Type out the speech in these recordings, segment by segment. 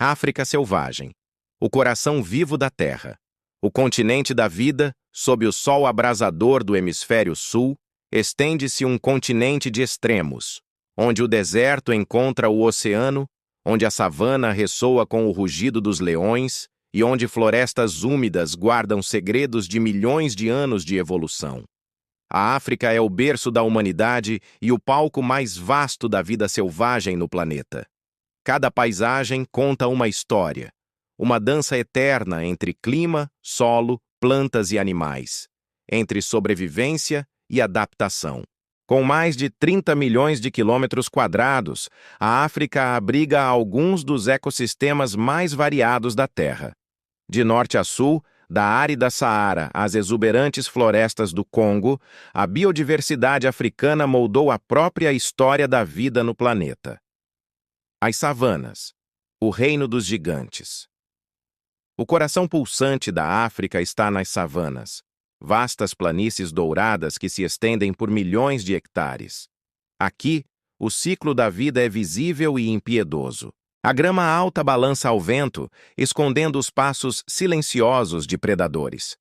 África selvagem, o coração vivo da Terra. O continente da vida, sob o sol abrasador do hemisfério sul, estende-se um continente de extremos, onde o deserto encontra o oceano, onde a savana ressoa com o rugido dos leões e onde florestas úmidas guardam segredos de milhões de anos de evolução. A África é o berço da humanidade e o palco mais vasto da vida selvagem no planeta. Cada paisagem conta uma história, uma dança eterna entre clima, solo, plantas e animais, entre sobrevivência e adaptação. Com mais de 30 milhões de quilômetros quadrados, a África abriga alguns dos ecossistemas mais variados da Terra. De norte a sul, da árida Saara às exuberantes florestas do Congo, a biodiversidade africana moldou a própria história da vida no planeta. As savanas, o reino dos gigantes. O coração pulsante da África está nas savanas, vastas planícies douradas que se estendem por milhões de hectares. Aqui, o ciclo da vida é visível e impiedoso. A grama alta balança ao vento, escondendo os passos silenciosos de predadores.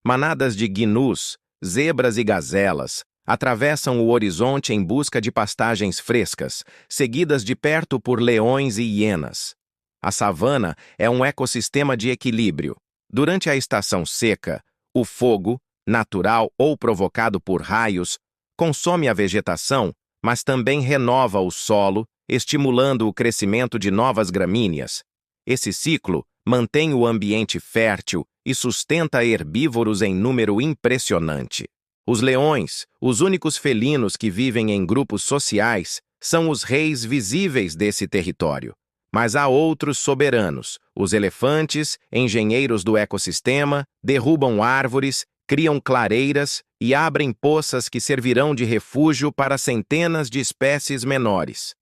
Manadas de gnus, zebras e gazelas atravessam o horizonte em busca de pastagens frescas, seguidas de perto por leões e hienas. A savana é um ecossistema de equilíbrio. Durante a estação seca, o fogo, natural ou provocado por raios, consome a vegetação, mas também renova o solo, estimulando o crescimento de novas gramíneas. Esse ciclo mantém o ambiente fértil e sustenta herbívoros em número impressionante. Os leões, os únicos felinos que vivem em grupos sociais, são os reis visíveis desse território. Mas há outros soberanos. Os elefantes, engenheiros do ecossistema, derrubam árvores, criam clareiras e abrem poças que servirão de refúgio para centenas de espécies menores.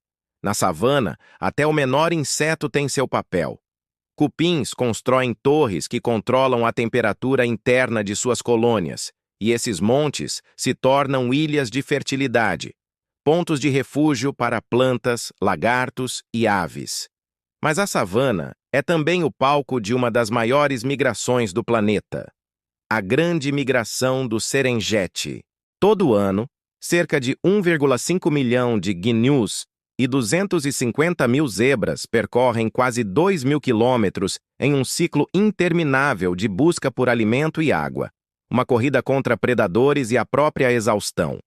Na savana, até o menor inseto tem seu papel. Cupins constroem torres que controlam a temperatura interna de suas colônias, e esses montes se tornam ilhas de fertilidade, pontos de refúgio para plantas, lagartos e aves. Mas a savana é também o palco de uma das maiores migrações do planeta, a Grande Migração do Serengeti. Todo ano, cerca de 1,5 milhão de gnus e 250 mil zebras percorrem quase 2.000 quilômetros em um ciclo interminável de busca por alimento e água, uma corrida contra predadores e a própria exaustão.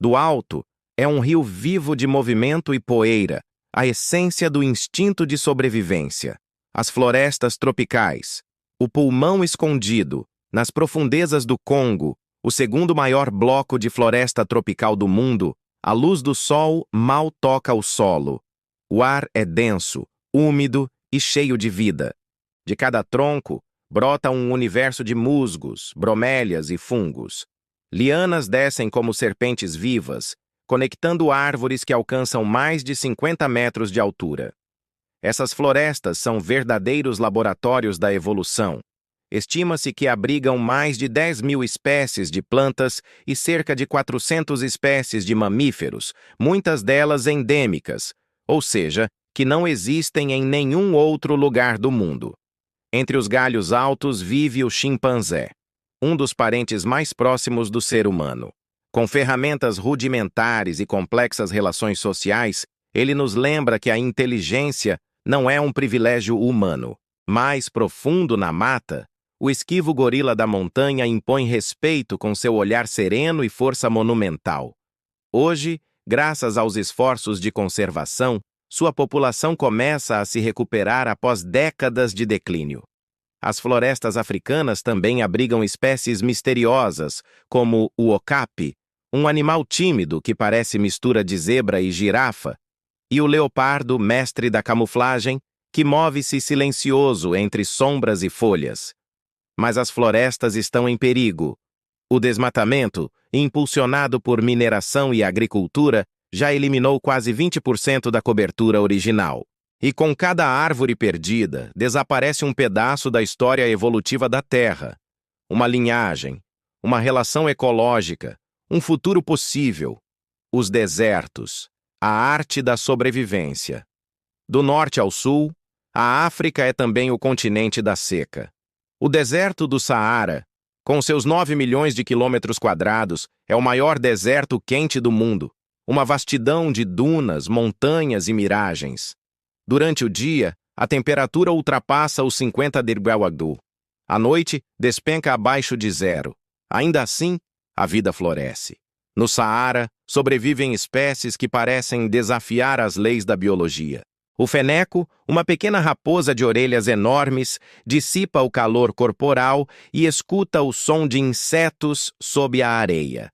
Do alto, é um rio vivo de movimento e poeira, a essência do instinto de sobrevivência. As florestas tropicais, o pulmão escondido, nas profundezas do Congo, o segundo maior bloco de floresta tropical do mundo, a luz do sol mal toca o solo. O ar é denso, úmido e cheio de vida. De cada tronco, brota um universo de musgos, bromélias e fungos. Lianas descem como serpentes vivas, conectando árvores que alcançam mais de 50 metros de altura. Essas florestas são verdadeiros laboratórios da evolução. Estima-se que abrigam mais de 10.000 espécies de plantas e cerca de 400 espécies de mamíferos, muitas delas endêmicas, ou seja, que não existem em nenhum outro lugar do mundo. Entre os galhos altos vive o chimpanzé, um dos parentes mais próximos do ser humano. Com ferramentas rudimentares e complexas relações sociais, ele nos lembra que a inteligência não é um privilégio humano. Mais profundo na mata, o esquivo gorila da montanha impõe respeito com seu olhar sereno e força monumental. Hoje, graças aos esforços de conservação, sua população começa a se recuperar após décadas de declínio. As florestas africanas também abrigam espécies misteriosas, como o okapi, um animal tímido que parece mistura de zebra e girafa, e o leopardo, mestre da camuflagem, que move-se silencioso entre sombras e folhas. Mas as florestas estão em perigo. O desmatamento, impulsionado por mineração e agricultura, já eliminou quase 20% da cobertura original. E com cada árvore perdida, desaparece um pedaço da história evolutiva da Terra. Uma linhagem, uma relação ecológica, um futuro possível. Os desertos, a arte da sobrevivência. Do norte ao sul, A África é também o continente da seca. O deserto do Saara, com seus 9 milhões de quilômetros quadrados, é o maior deserto quente do mundo, uma vastidão de dunas, montanhas e miragens. Durante o dia, a temperatura ultrapassa os 50 °C. À noite, despenca abaixo de zero. Ainda assim, a vida floresce. No Saara, sobrevivem espécies que parecem desafiar as leis da biologia. O feneco, uma pequena raposa de orelhas enormes, dissipa o calor corporal e escuta o som de insetos sob a areia.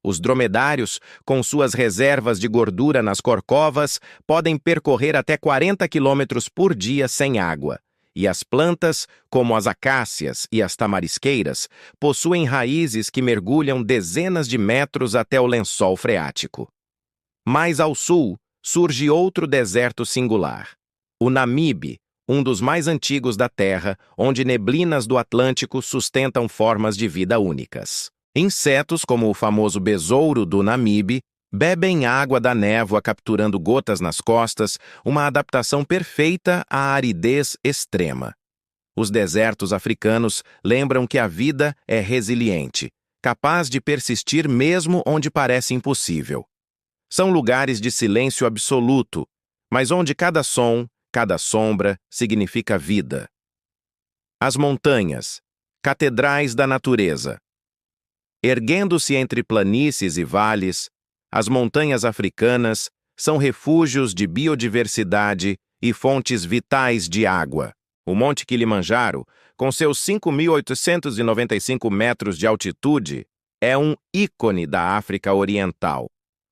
Os dromedários, com suas reservas de gordura nas corcovas, podem percorrer até 40 quilômetros por dia sem água. E as plantas, como as acácias e as tamarisqueiras, possuem raízes que mergulham dezenas de metros até o lençol freático. Mais ao sul, surge outro deserto singular. O Namibe, um dos mais antigos da Terra, onde neblinas do Atlântico sustentam formas de vida únicas. Insetos, como o famoso besouro do Namibe, bebem água da névoa capturando gotas nas costas, uma adaptação perfeita à aridez extrema. Os desertos africanos lembram que a vida é resiliente, capaz de persistir mesmo onde parece impossível. São lugares de silêncio absoluto, mas onde cada som, cada sombra significa vida. As montanhas, catedrais da natureza. Erguendo-se entre planícies e vales, as montanhas africanas são refúgios de biodiversidade e fontes vitais de água. O Monte Kilimanjaro, com seus 5.895 metros de altitude, é um ícone da África Oriental.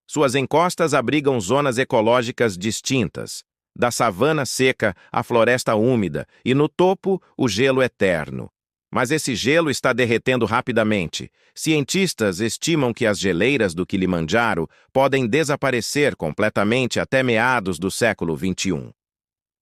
Suas encostas abrigam zonas ecológicas distintas, da savana seca à floresta úmida e, no topo, o gelo eterno. Mas esse gelo está derretendo rapidamente. Cientistas estimam que as geleiras do Kilimanjaro podem desaparecer completamente até meados do século XXI.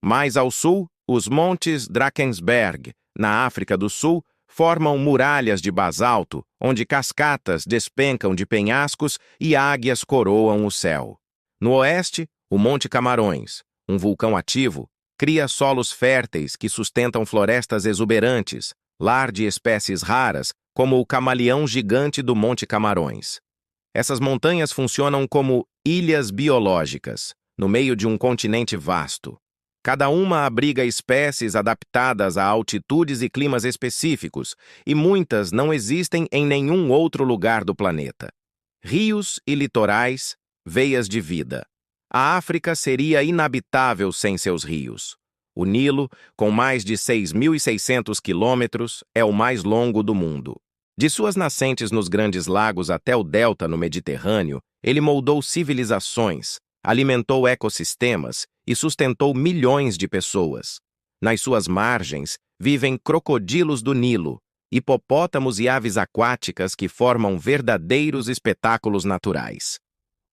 Mais ao sul, os montes Drakensberg, na África do Sul, formam muralhas de basalto, onde cascatas despencam de penhascos e águias coroam o céu. No oeste, o Monte Camarões, um vulcão ativo, cria solos férteis que sustentam florestas exuberantes, lar de espécies raras, como o camaleão gigante do Monte Camarões. Essas montanhas funcionam como ilhas biológicas, no meio de um continente vasto. Cada uma abriga espécies adaptadas a altitudes e climas específicos, e muitas não existem em nenhum outro lugar do planeta. Rios e litorais, veias de vida. A África seria inabitável sem seus rios. O Nilo, com mais de 6.600 quilômetros, é o mais longo do mundo. De suas nascentes nos Grandes Lagos até o delta no Mediterrâneo, ele moldou civilizações, alimentou ecossistemas e sustentou milhões de pessoas. Nas suas margens vivem crocodilos do Nilo, hipopótamos e aves aquáticas que formam verdadeiros espetáculos naturais.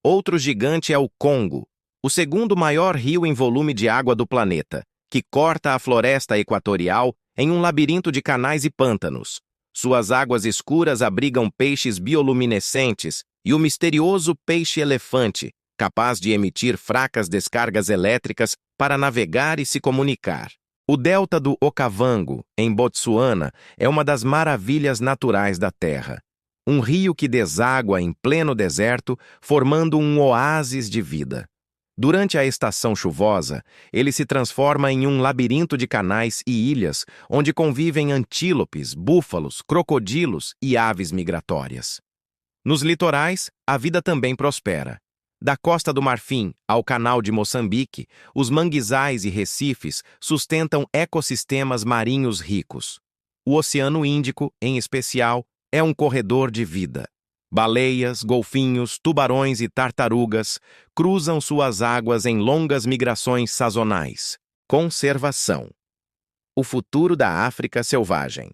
Outro gigante é o Congo, o segundo maior rio em volume de água do planeta, que corta a floresta equatorial em um labirinto de canais e pântanos. Suas águas escuras abrigam peixes bioluminescentes e o misterioso peixe-elefante, capaz de emitir fracas descargas elétricas para navegar e se comunicar. O delta do Okavango, em Botsuana, é uma das maravilhas naturais da Terra. Um rio que deságua em pleno deserto, formando um oásis de vida. Durante a estação chuvosa, ele se transforma em um labirinto de canais e ilhas, onde convivem antílopes, búfalos, crocodilos e aves migratórias. Nos litorais, a vida também prospera. Da Costa do Marfim ao Canal de Moçambique, os manguezais e recifes sustentam ecossistemas marinhos ricos. O Oceano Índico, em especial, é um corredor de vida. Baleias, golfinhos, tubarões e tartarugas cruzam suas águas em longas migrações sazonais. Conservação. O futuro da África selvagem.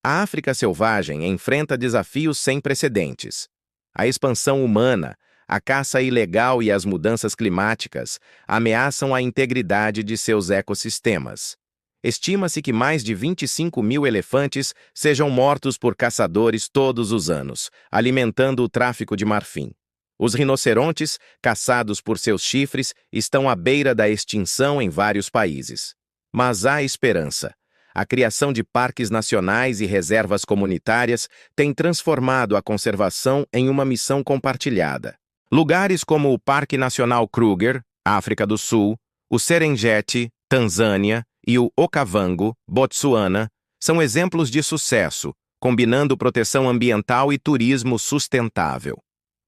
A África selvagem enfrenta desafios sem precedentes. A expansão humana, a caça ilegal e as mudanças climáticas ameaçam a integridade de seus ecossistemas. Estima-se que mais de 25 mil elefantes sejam mortos por caçadores todos os anos, alimentando o tráfico de marfim. Os rinocerontes, caçados por seus chifres, estão à beira da extinção em vários países. Mas há esperança. A criação de parques nacionais e reservas comunitárias tem transformado a conservação em uma missão compartilhada. Lugares como o Parque Nacional Kruger, África do Sul, o Serengeti, Tanzânia, e o Okavango, Botsuana, são exemplos de sucesso, combinando proteção ambiental e turismo sustentável.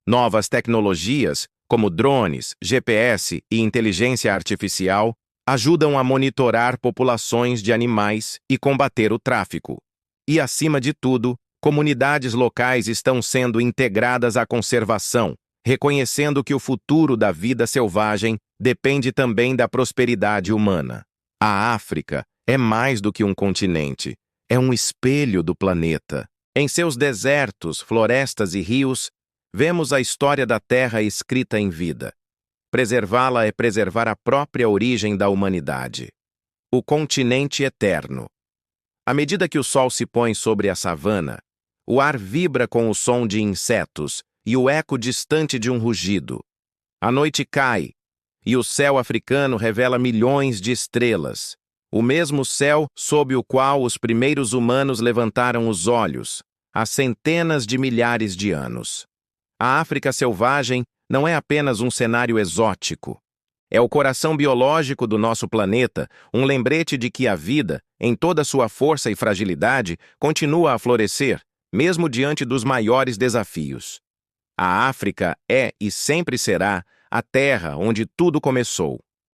Novas tecnologias, como drones, GPS e inteligência artificial, ajudam a monitorar populações de animais e combater o tráfico. E, acima de tudo, comunidades locais estão sendo integradas à conservação, reconhecendo que o futuro da vida selvagem depende também da prosperidade humana. A África é mais do que um continente, é um espelho do planeta. Em seus desertos, florestas e rios, vemos a história da Terra escrita em vida. Preservá-la é preservar a própria origem da humanidade. O continente eterno. À medida que o sol se põe sobre a savana, o ar vibra com o som de insetos e o eco distante de um rugido. A noite cai, e o céu africano revela milhões de estrelas, o mesmo céu sob o qual os primeiros humanos levantaram os olhos, há centenas de milhares de anos. A África selvagem não é apenas um cenário exótico. É o coração biológico do nosso planeta, um lembrete de que a vida, em toda sua força e fragilidade, continua a florescer, mesmo diante dos maiores desafios. A África é e sempre será a terra onde tudo começou.